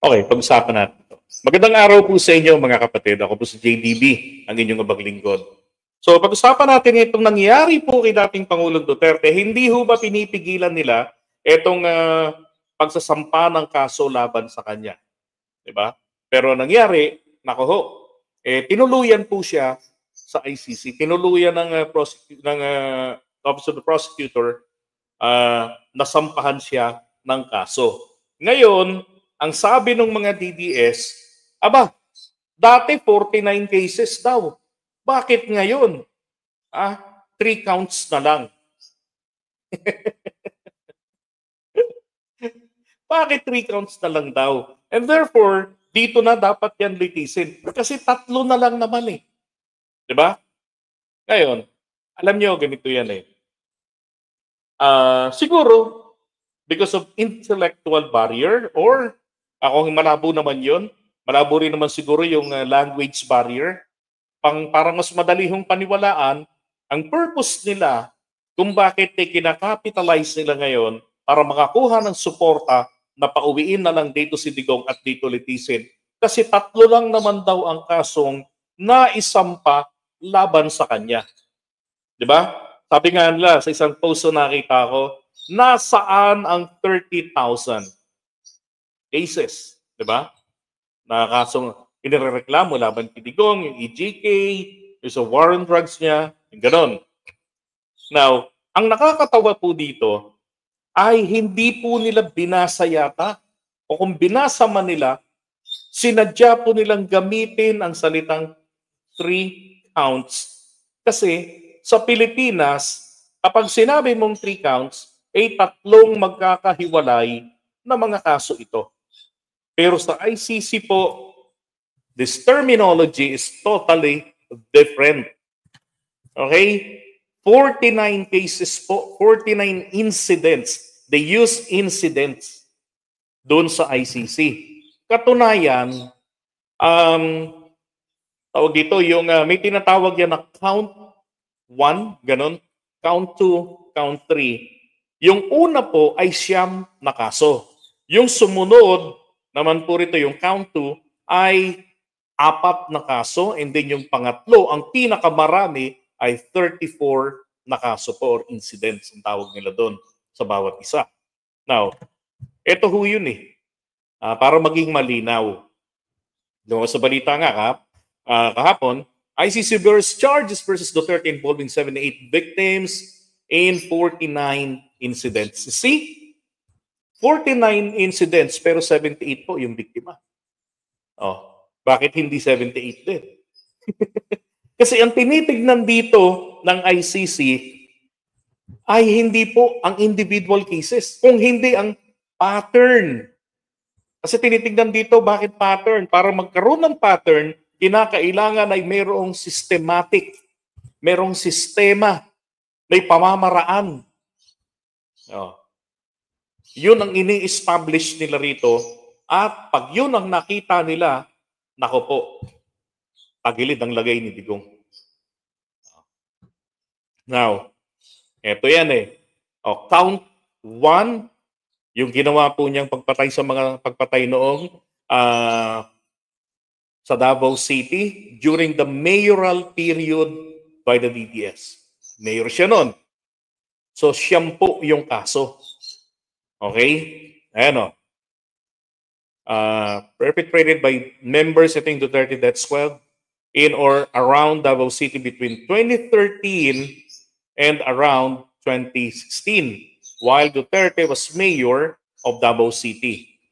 Okay, pag-usapan natin ito. Magandang araw po sa inyo mga kapatid. Ako po si JDB, ang inyong abaglingkod. So pag-usapan natin itong nangyari po kay dating Pangulong Duterte. Hindi ho ba pinipigilan nila itong pagsasampa ng kaso laban sa kanya? Diba? Pero nangyari, nako ho, tinuluyan po siya sa ICC. Tinuluyan ng, Office of the Prosecutor, nasampahan siya ng kaso. Ngayon, ang sabi ng mga DDS, aba, dati 49 cases daw. Bakit ngayon? 3 counts na lang. Bakit 3 counts na lang daw? And therefore, dito na dapat yan litisin. Kasi 3 na lang naman eh. Diba? Ngayon, alam nyo, ganito yan eh. Siguro, because of intellectual barrier or ako malabo naman yun. Malabo rin naman siguro yung language barrier. Parang mas madali hong paniwalaan ang purpose nila kung bakit kinakapitalize nila ngayon para makakuha ng suporta na pauwiin na lang dito si Digong at dito litisin. Kasi 3 lang naman daw ang kasong naisampa laban sa kanya. Di ba? Sabi nga nila sa isang post na nakita ko, nasaan ang 30,000 cases? Di ba? Na kasong inireklamo laban kay Digong, yung EJK, yung sa war on drugs niya, yung ganon. Now, ang nakakatawa po dito ay hindi po nila binasa yata o kung binasa man nila, sinadya po nilang gamitin ang salitang 3 counts. Kasi sa Pilipinas, kapag sinabi mong 3 counts, ay 3 magkakahiwalay na mga kaso ito. Pero sa ICC po, this terminology is totally different. Okay? 49 cases po, 49 incidents. They use incidents doon sa ICC. Katunayan, tawag dito, yung may tinatawag yan na count 1, ganun, count 2, count 3. Yung una po ay 9 na kaso. Yung sumunod naman po rito, yung count 2, ay 4 na kaso. And then yung pangatlo, ang pinakamarami ay 34 na kaso po or incidents, ang tawag nila doon sa bawat isa. Now, ito ho yun eh. Para maging malinaw. Sa balita nga kahapon, ICC bears charges versus Duterte involving 78 victims in 49 incidents. See? 49 incidents pero 78 po yung biktima. Bakit hindi 78 din? Kasi ang tinitignan dito ng ICC ay hindi po ang individual cases, kung hindi ang pattern. Kasi tinitignan dito, bakit pattern? Para magkaroon ng pattern, kinakailangan ay mayroong systematic, mayroong sistema, may pamamaraan. Yun ang ini-establish nila rito. At pag yun ang nakita nila, nako po, tagilid ang lagay ni Digong. Now, eto yan eh. Count 1, yung ginawa po niyang pagpatay sa mga pagpatay noong sa Davao City during the mayoral period by the DDS. Mayor siya noon. So, siyam po yung kaso. Okay? Ayan o. Perpetrated by members of Duterte Death Squad in or around Davao City between 2013 and around 2016 while Duterte was mayor of Davao City.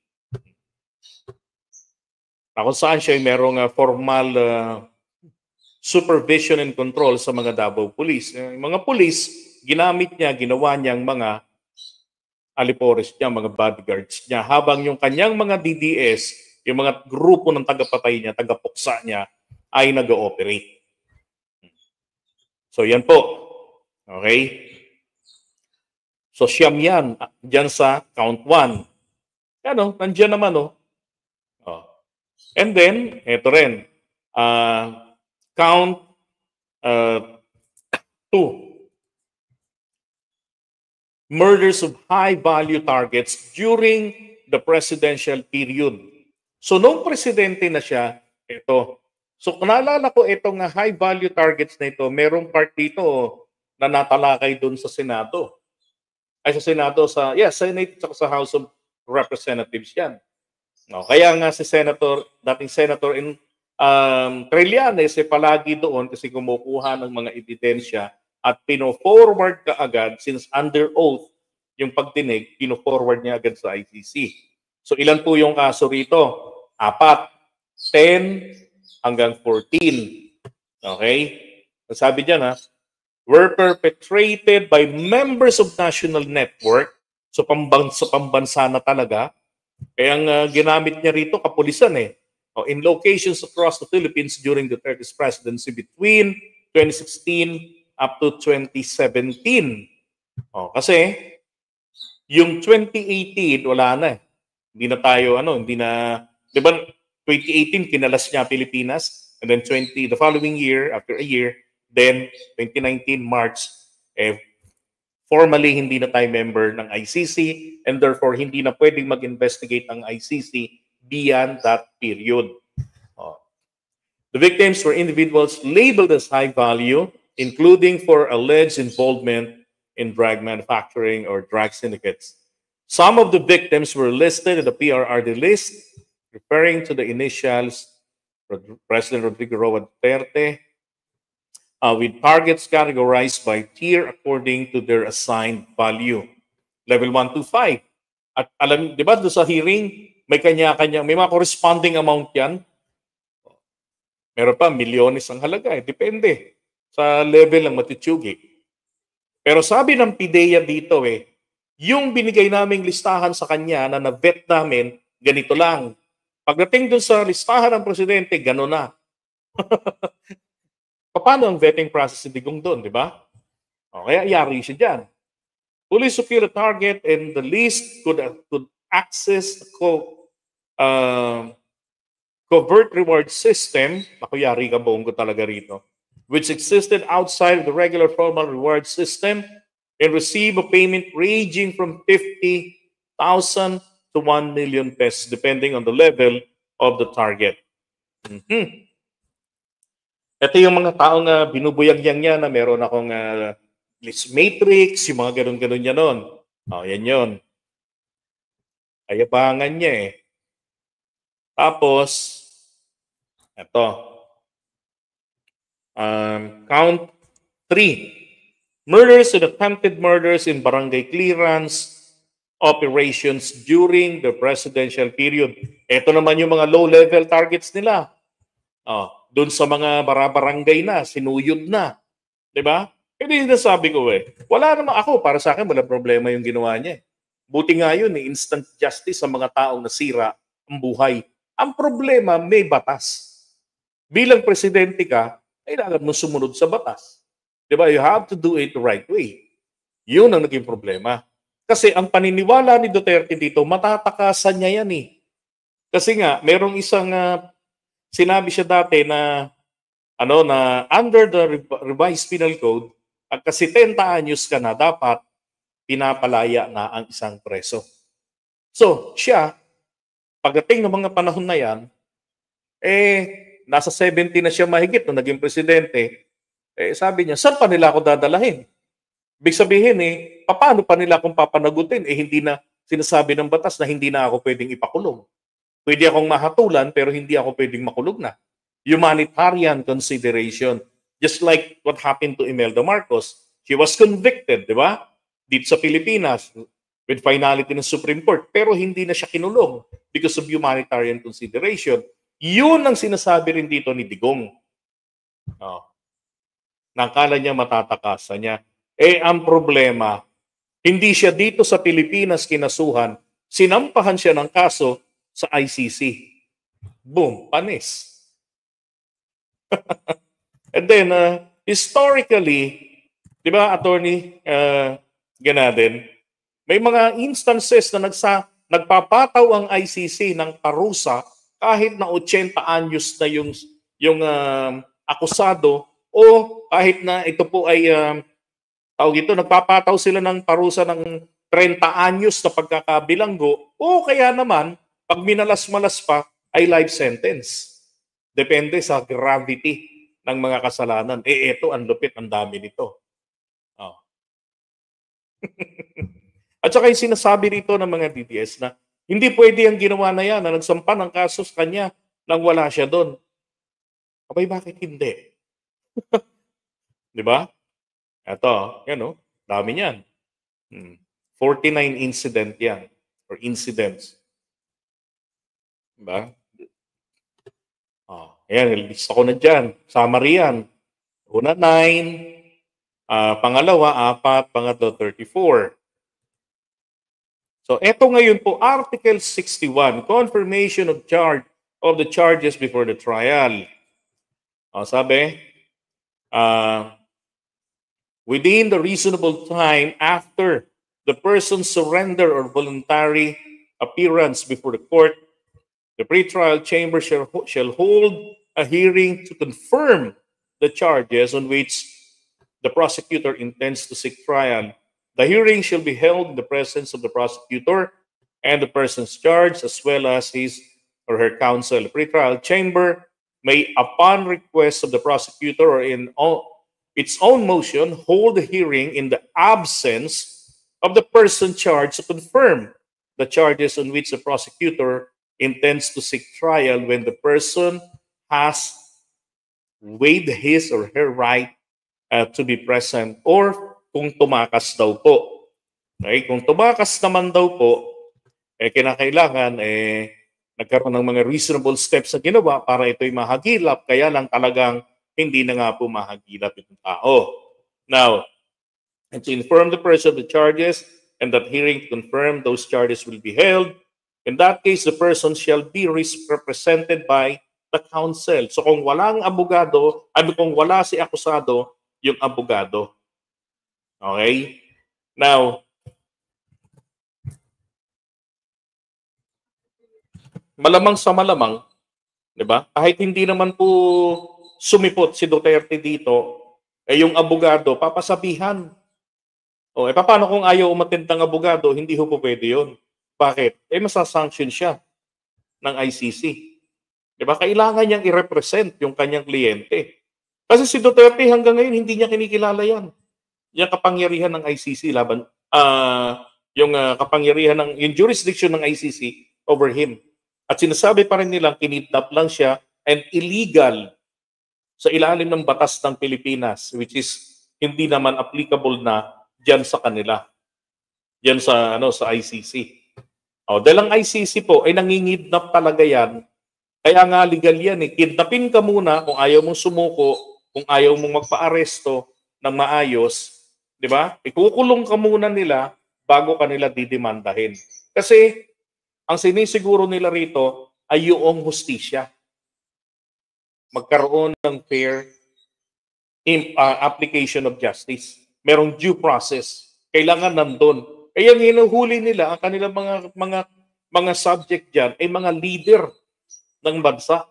Kung saan siya ay merong formal supervision and control sa mga Davao Police. Yung mga police, ginamit niya, ginawa niyang mga alipores niya, mga bodyguards niya, habang yung kanyang mga DDS, yung mga grupo ng tagapatay niya, tagapuksa niya, ay nag-ooperate. So yan po. Okay? So siyam yan, dyan sa count 1. Ano, nandiyan naman And then, eto rin, count 2. Murders of high-value targets during the presidential period So, nung presidente na siya, ito. So, kung naalala ko itong high value targets na ito, merong part dito na natalakay doon sa Senado. Ay, sa Senado, Senate at sa House of Representatives yan. No, kaya nga si dating Senator Trillanes palagi doon kasi kumukuha ng mga ebidensya at pino-forward ka agad since under oath yung pagdinig, pino-forward niya agad sa ICC. So ilan po yung kaso rito? 4, 10 hanggang 14. Okay? Sabi diyan were perpetrated by members of national network. So pambansa na talaga. Kaya ang ginamit niya rito, kapulisan in locations across the Philippines during the 30th presidency between 2016 up to 2017. Kasi yung 2018, wala na Hindi na tayo, di ba 2018, kinalas niya Pilipinas. And then the following year, after a year, then 2019, March, formally hindi na tayo member ng ICC and therefore hindi na pwedeng mag-investigate ang ICC beyond that period. The victims were individuals labeled as high value, including for alleged involvement in drug manufacturing or drug syndicates. Some of the victims were listed in the PRRD list, referring to the initials President Rodrigo Roa Duterte, with targets categorized by tier according to their assigned value. Level 1 to 5. At alam, di ba, doon sa hearing, may kanya-kanya, may mga corresponding amount yan. Meron pa, milyones ang halaga. Depende sa level ng matitsugi. Pero sabi ng PIDEA dito, yung binigay naming listahan sa kanya na na-vet namin, ganito lang. Pagdating doon sa listahan ng presidente, gano'n na. Paano ang vetting process ni Digong doon, di ba? Kaya yari siya dyan. Police secure a target and the list could access the covert reward system, ako yari ka buong ko talaga rito, which existed outside of the regular formal reward system and receive a payment ranging from 50,000 to 1 million pesos depending on the level of the target. Ito yung mga taong binubuyagyang niya na meron akong list matrix, yung mga ganun-ganun niya noon. Yan yun. Ayabangan niya Tapos, ito. Count 3. Murders and attempted murders in barangay clearance operations during the presidential period. Ito naman yung mga low-level targets nila. Doon sa mga barangay na, sinuyod na. Diba? Hindi sabi ko wala naman ako, para sa akin, wala problema yung ginawa niya. Buti nga yun, instant justice sa mga taong nasira ang buhay. Ang problema, may batas. Bilang presidente ka, kailangan mo sumunod sa batas. Diba? You have to do it the right way. Yun ang naging problema. Kasi ang paniniwala ni Duterte dito, matatakasan niya yan Kasi nga, merong isang sinabi siya dati na under the revised penal code, at kasi 10 anyos ka na, dapat pinapalaya na ang isang preso. So, siya, pagdating ng mga panahon na yan, nasa 70 na siya mahigit nung naging presidente, sabi niya, saan pa nila ako dadalahin? Ibig sabihin paano pa nila akong papanagutin? Hindi na sinasabi ng batas na hindi na ako pwedeng ipakulong. Pwede akong mahatulan pero hindi ako pwedeng makulong na. Humanitarian consideration. Just like what happened to Imelda Marcos. She was convicted, di ba? Dito sa Pilipinas with finality ng Supreme Court. Pero hindi na siya kinulong because of humanitarian consideration. Yun ang sinasabi rin dito ni Digong. Nakala niya matatakasan niya. Ang problema, hindi siya dito sa Pilipinas kinasuhan, sinampahan siya ng kaso sa ICC. Boom, panis. And then, historically, di ba, Attorney Ganadin, may mga instances na nagpapataw ang ICC ng parusa kahit na 80 anyos na yung akusado o kahit na ito po ay nagpapataw sila ng parusa ng 30 anyos na pagkakabilanggo o kaya naman pag minalas-malas pa ay life sentence. Depende sa gravity ng mga kasalanan. Ito, ang lupit, ang dami nito. Oh. At saka yung sinasabi rito ng mga DDS na hindi pwede ang ginawa na yan na nagsampa ng kaso sa kanya nang wala siya doon. Abay, bakit hindi? Di ba? Ito, yan o. Dami niyan. 49 incident yan. Or incidents. Diba? Ayan, lista ko na dyan. Summary yan. Una, 9. Pangalawa, 4. Pangatlo, 34. So, eto ngayon po, Article 61, confirmation of the charges before the trial. Sabi, within the reasonable time after the person's surrender or voluntary appearance before the court, the pretrial chamber shall hold a hearing to confirm the charges on which the prosecutor intends to seek trial. The hearing shall be held in the presence of the prosecutor and the persons charged, as well as his or her counsel. The pretrial chamber may, upon request of the prosecutor or in its own motion, hold a hearing in the absence of the person charged to confirm the charges on which the prosecutor intends to seek trial when the person has waived his or her right to be present, or kung tumakas daw po. Okay? Kung tumakas naman daw po, kinakailangan nagkaroon ng mga reasonable steps na ginawa para ito'y mahagilap, kaya lang talagang hindi na nga po mahagilap itong tao. Now, and to inform the person of the charges and that hearing to confirm those charges will be held. In that case, the person shall be represented by the counsel. So kung walang abogado, kung wala si akusado, yung abogado. Okay? Now, malamang sa malamang, di ba? Kahit hindi naman po sumipot si Duterte dito, yung abogado, papasabihan. Paano kung ayaw umattend ng abogado, hindi ho po pwede yun. Bakit? Masasanction siya ng ICC. Di ba? Kailangan niyang i-represent yung kanyang kliyente. Kasi si Duterte hanggang ngayon, hindi niya kinikilala yan. Yung kapangyarihan ng ICC laban, yung kapangyarihan yung jurisdiction ng ICC over him. At sinasabi pa rin nilang kinidnap lang siya and illegal sa ilalim ng batas ng Pilipinas, which is hindi naman applicable na diyan sa kanila. Diyan sa sa ICC. Dahil ang ICC po ay nangingidnap talaga yan. Kaya nga legal yan eh. Kidnapin ka muna kung ayaw mong sumuko, kung ayaw mong magpa-aresto ng maayos, di ba? Ikukulong ka muna nila bago kanila didemandahin. Kasi ang sinisiguro nila rito ay yung hustisya. Magkaroon ng fair application of justice. Merong due process. Kailangan nandun. Kaya hinuhuli nila ang kanilang mga subject diyan ay mga leader ng bansa.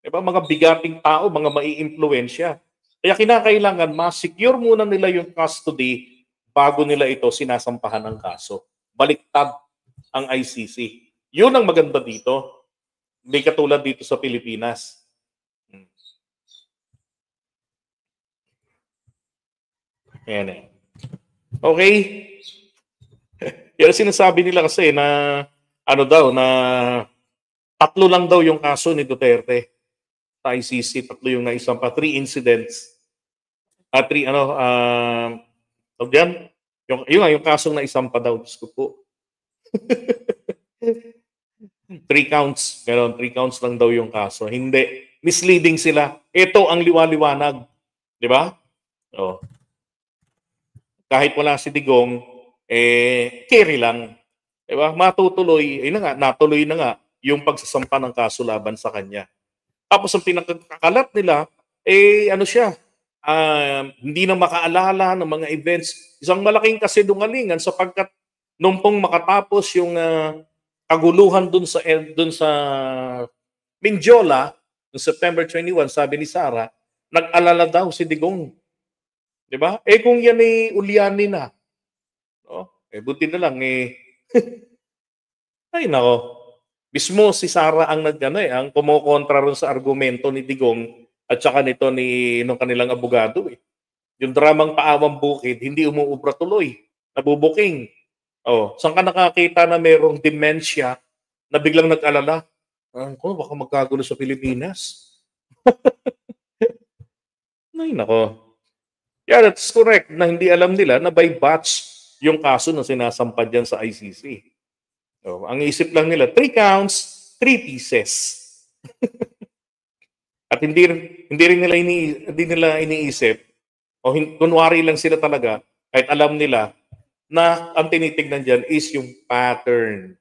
Diba? Mga bigating tao, mga maiimpluwensya. Kaya kinakailangan ma-secure muna nila yung custody bago nila ito sinasampahan ng kaso. Baliktad ang ICC. Yun ang maganda dito. Hindi katulad dito sa Pilipinas. Ayan eh. Okay? Yan sinasabi nila kasi na na 3 lang daw yung kaso ni Duterte sa ICC, 3 yung naisampa, 3 incidents. 3 yung kasong naisampa daw, Diyos ko po. 3 counts, gano'n, 3 counts lang daw yung kaso. Hindi, misleading sila. Ito ang liwaliwanag, di ba? Kahit wala si Digong, carry lang. Diba? Matutuloy, natuloy na nga yung pagsasampa ng kaso laban sa kanya. Tapos ang pinakakalat nila, hindi na makaalala ng mga events. Isang malaking kasinungalingan sapagkat nung pong makatapos yung kaguluhan dun sa Mindiola, noong September 21, sabi ni Sara, nag-alala daw si Digong. Diba? Kung yan ulyanin na, buti na lang ay nako. Mismo si Sara ang ang kumokontra ron sa argumento ni Digong at saka nito ni nung kanilang abogado eh. Yung dramang Paawang Bukid, hindi umuubra tuloy. Nabubuking. Oh, saan ka nakakita na merong dementia na biglang nag-alala? Ko, baka magkagulo sa Pilipinas. Ay, nako. Yeah, that's correct na hindi alam nila na by batch yung kaso na sinasampad yan sa ICC. So, ang isip lang nila, 3 counts, 3 pieces. At hindi nila iniisip o kunwari lang sila talaga kahit alam nila na ang tinitignan diyan is yung pattern.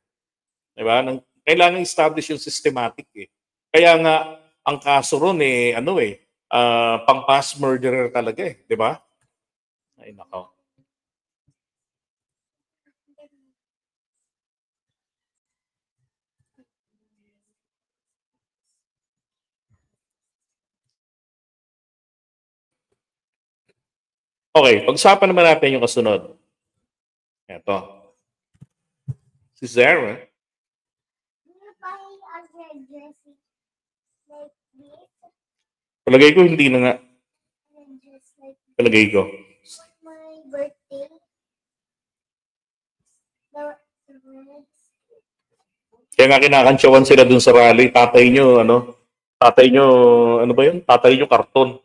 'Di ba? Kailangan establish yung systematic eh. Kaya nga ang kaso ron pang mass murderer talaga eh, 'di ba? Ay nako. Okay, pag-usapan naman natin yung kasunod. Ito. Si Zara. Palagay ko hindi na nga. Palagay ko. My birthday. Kaya nga kinakantsawan sila dun sa rally. Tatay nyo, ano ba yun? Tatay nyo karton.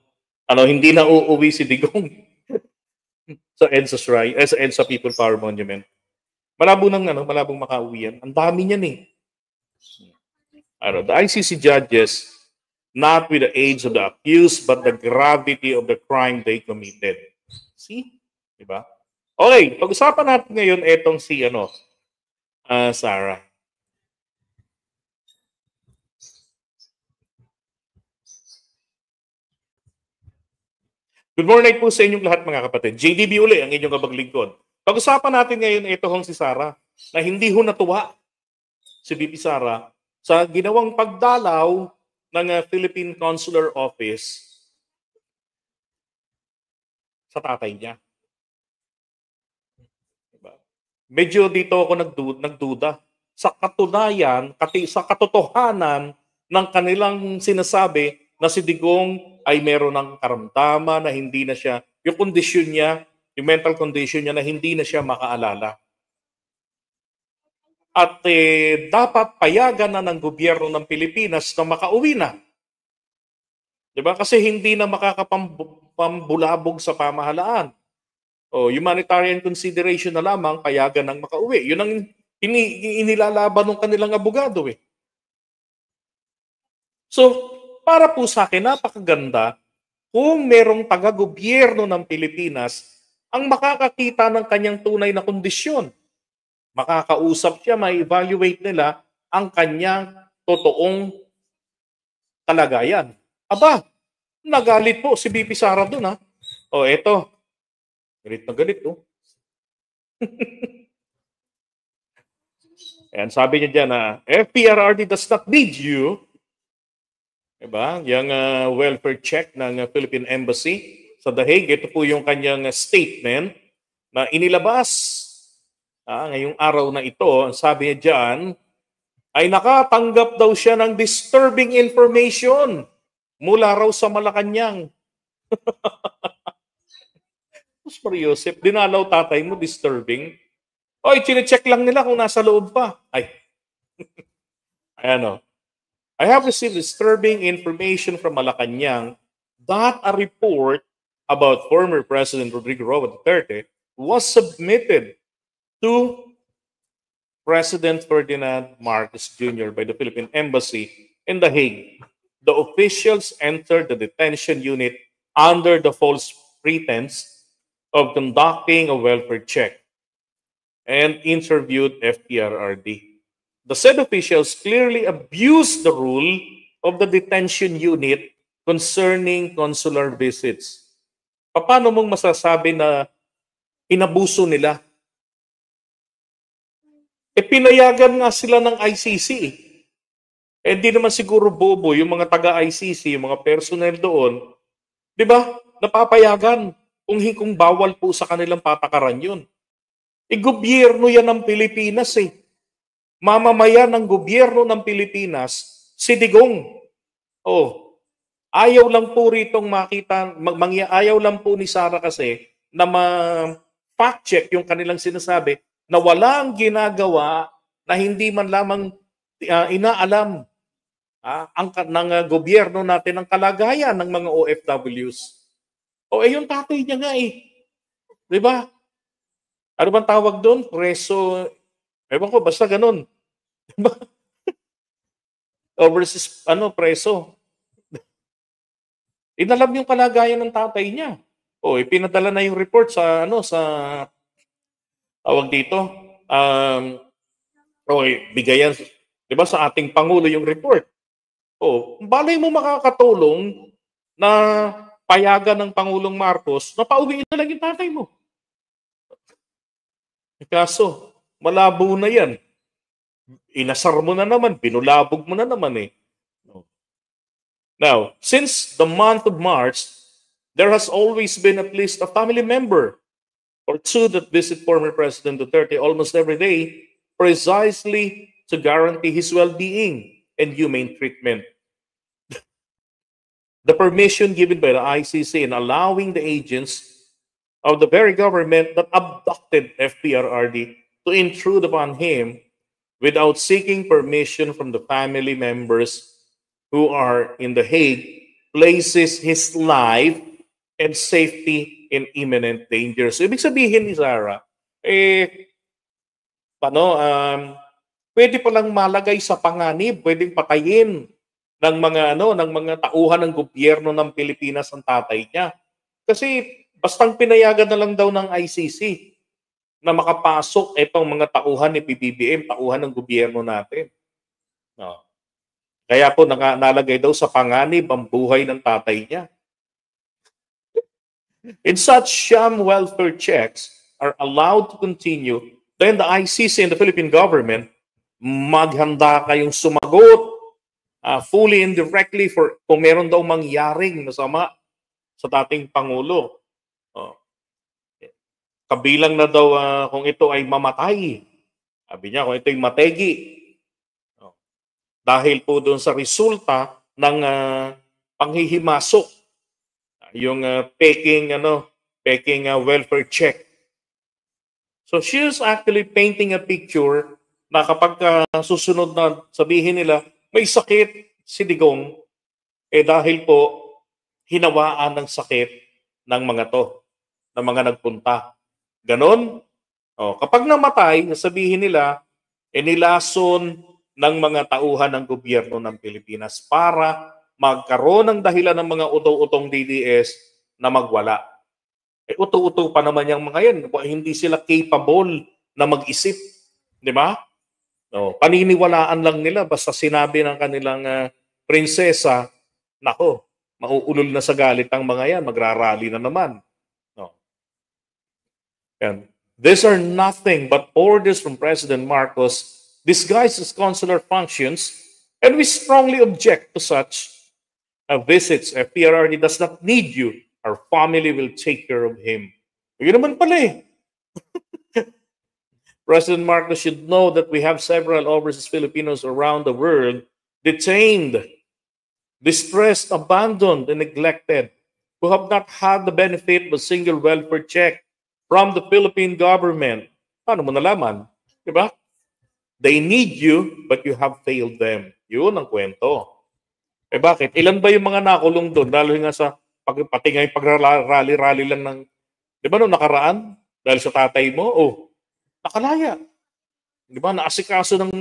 Hindi na uuwi si Digong sa EDSA's sa EDSA People Power Monument. Malabong makauwi yan. Ang dami niyan eh. The ICC judges, not with the age of the accused, but the gravity of the crime they committed. See? Diba? Okay, pag-usapan natin ngayon etong si Sarah. Good morning po sa inyong lahat mga kapatid. JDB uli ang inyong kabaglingkod. Pag-usapan natin ngayon itong si Sarah na hindi ho natuwa si VP Sara sa ginawang pagdalaw ng Philippine Consular Office sa tatay niya. Diba? Medyo dito ako nagduda. Sa katunayan, sa katotohanan ng kanilang sinasabi na si Digong ay meron ng karamdaman na hindi na siya, yung kondisyon niya, yung mental condition niya na hindi na siya makaalala. At dapat payagan na ng gobyerno ng Pilipinas na makauwi na. Diba? Kasi hindi na makakapambulabog sa pamahalaan. Humanitarian consideration na lamang payagan ng makauwi. Yun ang inilalaban ng kanilang abogado eh. So, para po sa akin, napakaganda kung merong taga-gobyerno ng Pilipinas ang makakakita ng kanyang tunay na kondisyon. Makakausap siya, ma-evaluate nila ang kanyang totoong kalagayan. Aba, nagalit po si VP Sara doon ha. Eto. Galit na galit oh. Ayan, sabi niya dyan na FPRRD does not need you. Diba? Yung welfare check ng Philippine Embassy sa The Hague. Ito po yung kanyang statement na inilabas ngayong araw na ito. Sabi niya dyan, ay nakatanggap daw siya ng disturbing information mula raw sa Malacanang. Mas Mariosep, dinalaw tatay mo, disturbing. Chine-check lang nila kung nasa loob pa. Ay. Ayan o. I have received disturbing information from Malacanang that a report about former President Rodrigo Roa Duterte was submitted to President Ferdinand Marcos Jr. by the Philippine Embassy in The Hague. The officials entered the detention unit under the false pretense of conducting a welfare check and interviewed FPRRD. The said officials clearly abused the rule of the detention unit concerning consular visits. Paano mong masasabi na inabuso nila? Pinayagan nga sila ng ICC. Hindi naman siguro bobo yung mga taga-ICC, yung mga personnel doon. Di ba? Napapayagan kung bawal po sa kanilang patakaran yun. Gobyerno yan ng Pilipinas eh. mamamayan ng gobyerno ng Pilipinas, si Digong. Oh, ayaw lang po ritong makita, ayaw lang po ni Sara kasi na fact check yung kanilang sinasabi na walang ginagawa na hindi man lamang inaalam ng gobyerno natin ang kalagayan ng mga OFWs. O yung tatay niya nga eh. 'Di ba? Ano bang tawag doon? Preso, ewan ko, basta ganun. Diba? Overseas, preso. Inalam yung kalagayan ng tatay niya. O, ipinadala na yung report sa, tawag dito, bigayan, di ba, sa ating Pangulo yung report. O, balay mo makakatulong na payagan ng Pangulong Marcos na pauwiin na lang yung tatay mo. Kaso, malabo na yan. Inasar mo na naman, binulabog mo na naman eh. Now, since the month of March, there has always been at least a family member or two that visit former President Duterte almost every day precisely to guarantee his well-being and humane treatment. The permission given by the ICC in allowing the agents of the very government that abducted FPRRD to intrude upon him without seeking permission from the family members who are in The Hague places his life and safety in imminent danger. So, ibig sabihin ni Sarah, pwede palang malagay sa panganib, pwedeng patayin ng mga tauhan ng gobyerno ng Pilipinas ang tatay niya. Kasi bastang pinayagan na lang daw ng ICC na makapasok itong mga tauhan ni PBBM, tauhan ng gobyerno natin. No. Kaya po nalagay daw sa panganib ang buhay ng tatay niya. In such sham welfare checks are allowed to continue, then the ICC and the Philippine government maghanda kayong sumagot fully and directly for kung meron daw mangyaring masama sa dating Pangulo. Kabilang na daw kung ito ay mamatay. Sabi niya, kung ito ay mategi. Dahil po doon sa resulta ng panghihimasok, yung peking welfare check. So she is actually painting a picture na kapag susunod na sabihin nila, may sakit si Digong, dahil po hinawaan ng sakit ng mga to, ng mga nagpunta. Ganon. Kapag namatay, sabihin nila, nilason ng mga tauhan ng gobyerno ng Pilipinas para magkaroon ng dahilan ng mga utong-utong DDS na magwala. Uto-uto pa naman yung mga yan. Hindi sila capable na mag-isip. Di ba? Paniniwalaan lang nila basta sinabi ng kanilang prinsesa, nako, mauulol na sa galit ang mga yan, magrarally na naman. And these are nothing but orders from President Marcos disguised as consular functions, and we strongly object to such visits. FPRRD does not need you. Our family will take care of him. Yun naman pala eh. President Marcos should know that we have several overseas Filipinos around the world detained, distressed, abandoned, and neglected, who have not had the benefit of a single welfare check from the Philippine government. Paano mo nalaman? Diba? They need you, but you have failed them. Yun ang kwento. Bakit? Ilan ba yung mga nakulong doon? Lalo nga sa pati nga yung pagrally-rally lang ng, di ba nung nakaraan? Dahil sa tatay mo, nakalaya. Di ba? Naasikaso ng